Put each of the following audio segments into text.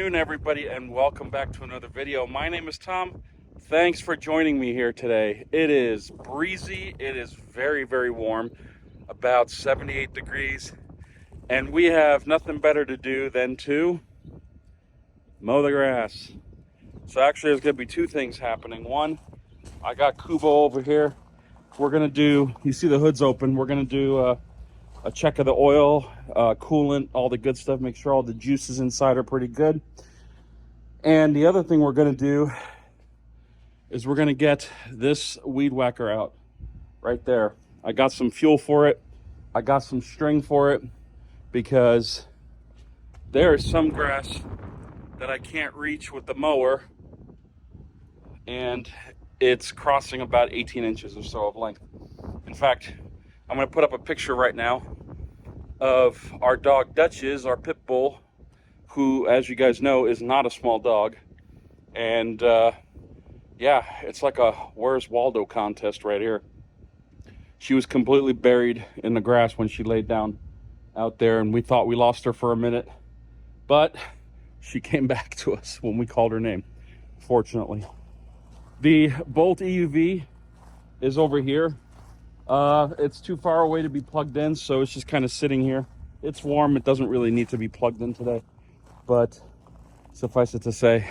afternoon, everybody, and welcome back to another video. My name is Tom. Thanks for joining me here today. It is breezy. It is very, very warm, about 78 degrees, and we have nothing better to do than to mow the grass. So actually, there's going to be two things happening. One, I got Kubo over here. We're going to do, you see the hood's open, we're going to do a check of the oil, coolant, all the good stuff, make sure all the juices inside are pretty good. And the other thing we're going to do is we're going to get this weed whacker out right there. I got some fuel for it. I got some string for it because there is some grass that I can't reach with the mower, and it's crossing about 18 inches or so of length. In fact, I'm going to put up a picture right now of our dog Dutch's, our pit bull, who, as you guys know, is not a small dog. And yeah, it's like a Where's Waldo contest right here. She was completely buried in the grass when she laid down out there, and we thought we lost her for a minute, but she came back to us when we called her name, fortunately. The Bolt EUV is over here. It's too far away to be plugged in, so it's just kind of sitting here. It's warm. It doesn't really need to be plugged in today, but suffice it to say,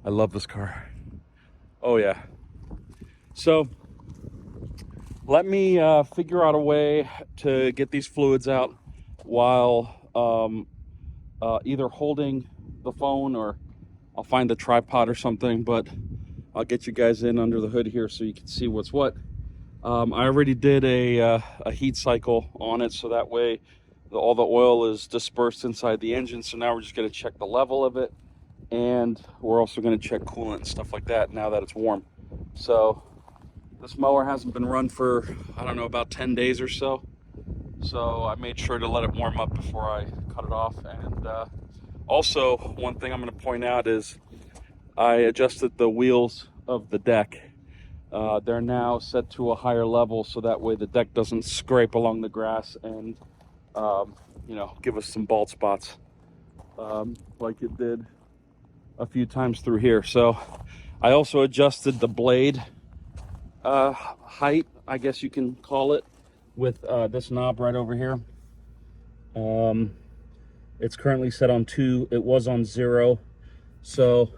I love this car. Oh yeah. So let me figure out a way to get these fluids out while either holding the phone, or I'll find a tripod or something, but I'll get you guys in under the hood here so you can see what's what. I already did a heat cycle on it, so that way all the oil is dispersed inside the engine. So now we're just going to check the level of it, and we're also going to check coolant and stuff like that now that it's warm. So this mower hasn't been run for, I don't know, about 10 days or so. So I made sure to let it warm up before I cut it off. And also, one thing I'm going to point out is I adjusted the wheels of the deck. They're now set to a higher level, so that way the deck doesn't scrape along the grass and you know, give us some bald spots like it did a few times through here. So I also adjusted the blade height, I guess you can call it, with this knob right over here. It's currently set on 2. It was on 0. So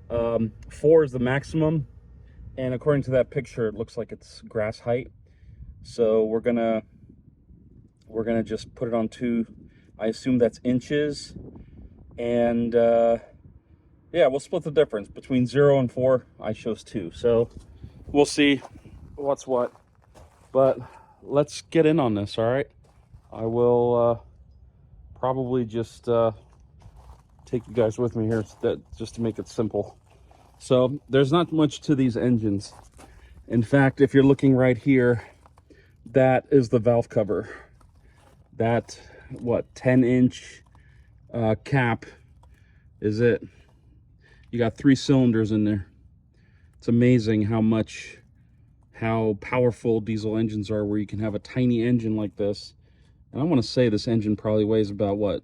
4 is the maximum. And according to that picture, it looks like it's grass height. So we're gonna just put it on 2. I assume that's inches. And yeah, we'll split the difference between 0 and 4. I chose 2. So we'll see what's what. But let's get in on this, all right? I will probably just take you guys with me here just to make it simple. So there's not much to these engines. In fact, if you're looking right here, that is the valve cover. That, what, 10-inch cap is it. You got 3 cylinders in there. It's amazing how powerful diesel engines are, where you can have a tiny engine like this. And I want to say this engine probably weighs about, what,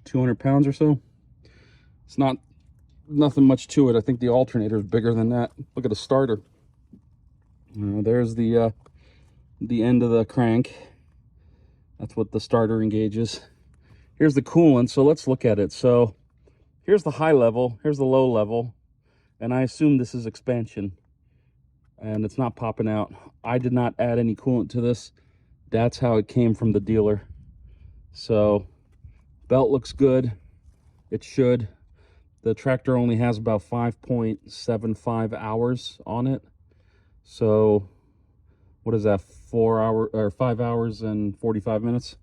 200 pounds or so? It's nothing much to it. I think the alternator is bigger than that. Look at the starter. There's the end of the crank. That's what the starter engages. Here's the coolant, so let's look at it. So here's the high level, here's the low level, and I assume this is expansion, and it's not popping out. I did not add any coolant to this. That's how it came from the dealer. So belt looks good. It should. The tractor only has about 5.75 hours on it. So what is that, 5 hours and 45 minutes?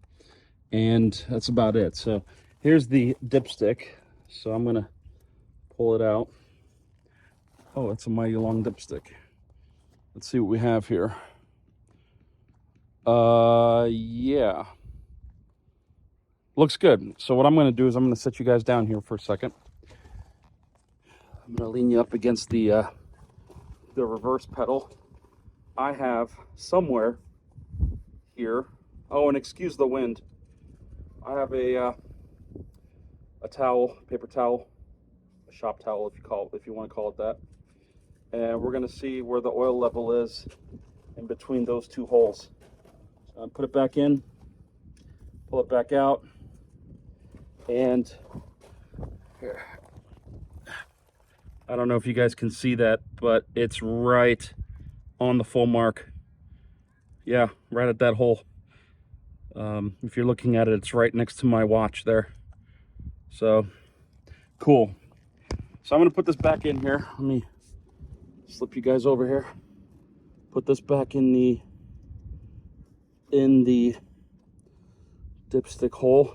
And that's about it. So here's the dipstick. So I'm gonna pull it out. Oh, it's a mighty long dipstick. Let's see what we have here. Yeah. Looks good. So what I'm gonna do is I'm gonna set you guys down here for a second. I'm gonna lean you up against the reverse pedal. I have somewhere here, oh, and excuse the wind, I have a towel, paper towel, shop towel, if you want to call it that. And we're going to see where the oil level is in between those two holes. So put it back in, pull it back out, and here. I don't know if you guys can see that, but it's right on the full mark. Yeah, right at that hole. If you're looking at it, it's right next to my watch there. So cool. So I'm gonna put this back in here. Let me slip you guys over here. Put this back in the dipstick hole.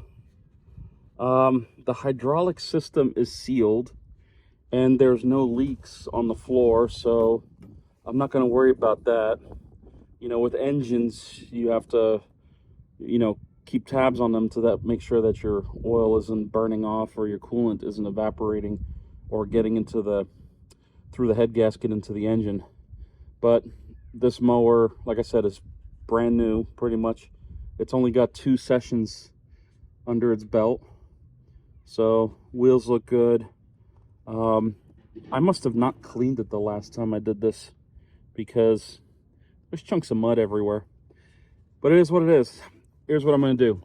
The hydraulic system is sealed and there's no leaks on the floor, so I'm not going to worry about that. You know, with engines, you have to, you know, keep tabs on them to make sure that your oil isn't burning off or your coolant isn't evaporating or getting into through the head gasket into the engine. But this mower, like I said, is brand new pretty much. It's only got 2 sessions under its belt, so wheels look good. I must have not cleaned it the last time I did this because there's chunks of mud everywhere. But it is what it is. Here's what I'm going to do.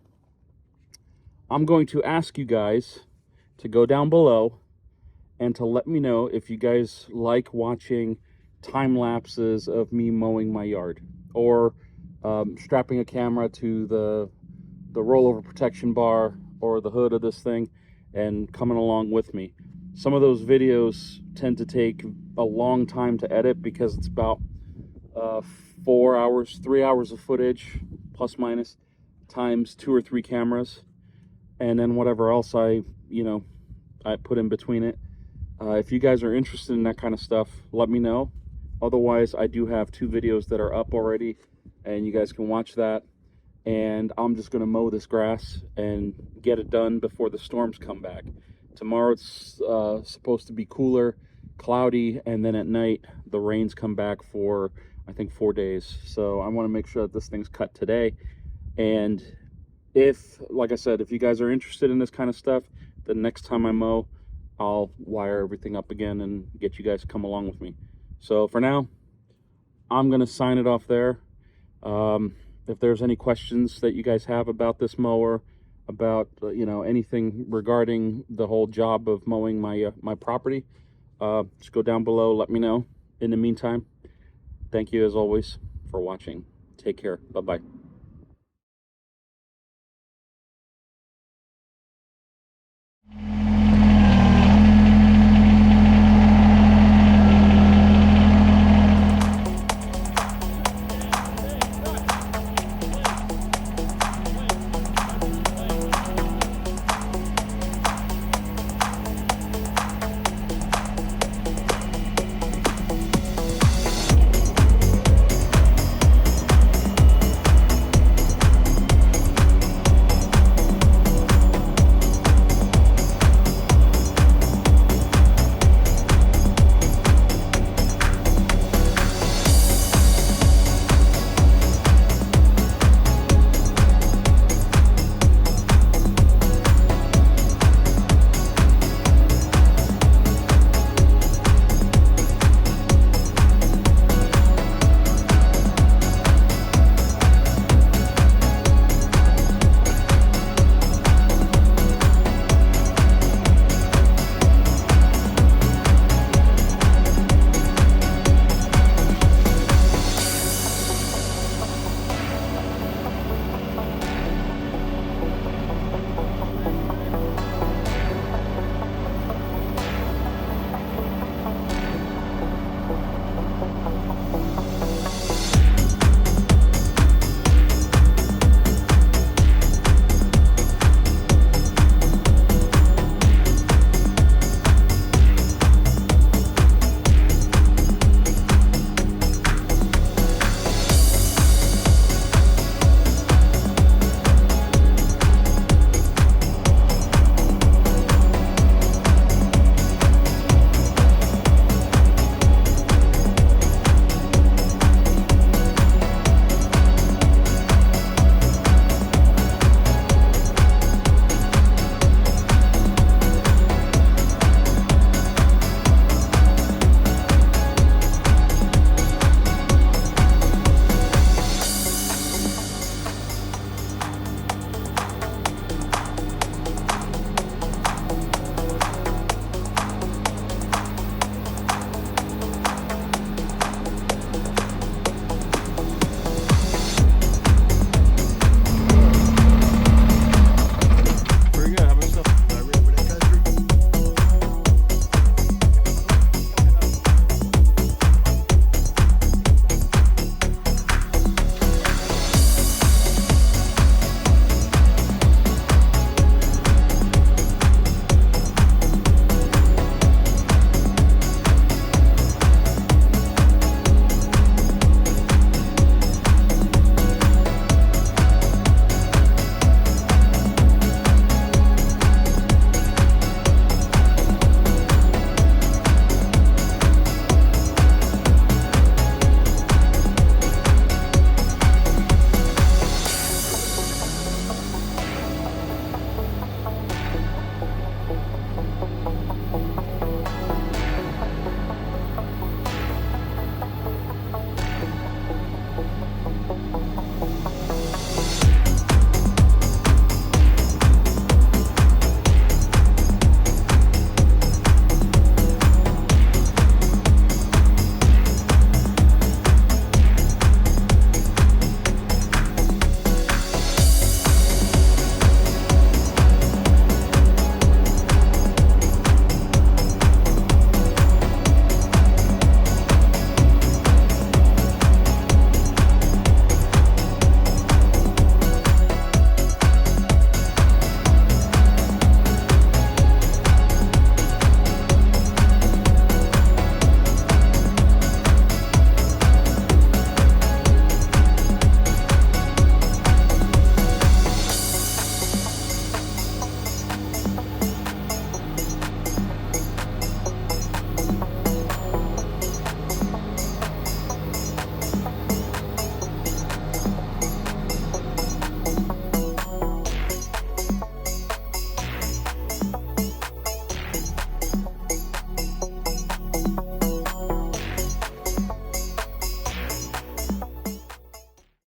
I'm going to ask you guys to go down below and to let me know if you guys like watching time lapses of me mowing my yard, or strapping a camera to the rollover protection bar or the hood of this thing and coming along with me. Some of those videos tend to take a long time to edit because it's about 4 hours, 3 hours of footage, plus minus, times 2 or 3 cameras, and then whatever else I put in between it. If you guys are interested in that kind of stuff, let me know. Otherwise, I do have 2 videos that are up already, and you guys can watch that. And I'm just going to mow this grass and get it done before the storms come back. Tomorrow it's supposed to be cooler, cloudy, and then at night the rains come back for, I think, 4 days. So I want to make sure that this thing's cut today. And if, like I said, if you guys are interested in this kind of stuff, the next time I mow, I'll wire everything up again and get you guys to come along with me. So for now, I'm going to sign it off there. If there's any questions that you guys have about this mower, about anything regarding the whole job of mowing my property, just go down below, let me know. In the meantime, thank you as always for watching. Take care. Bye-bye.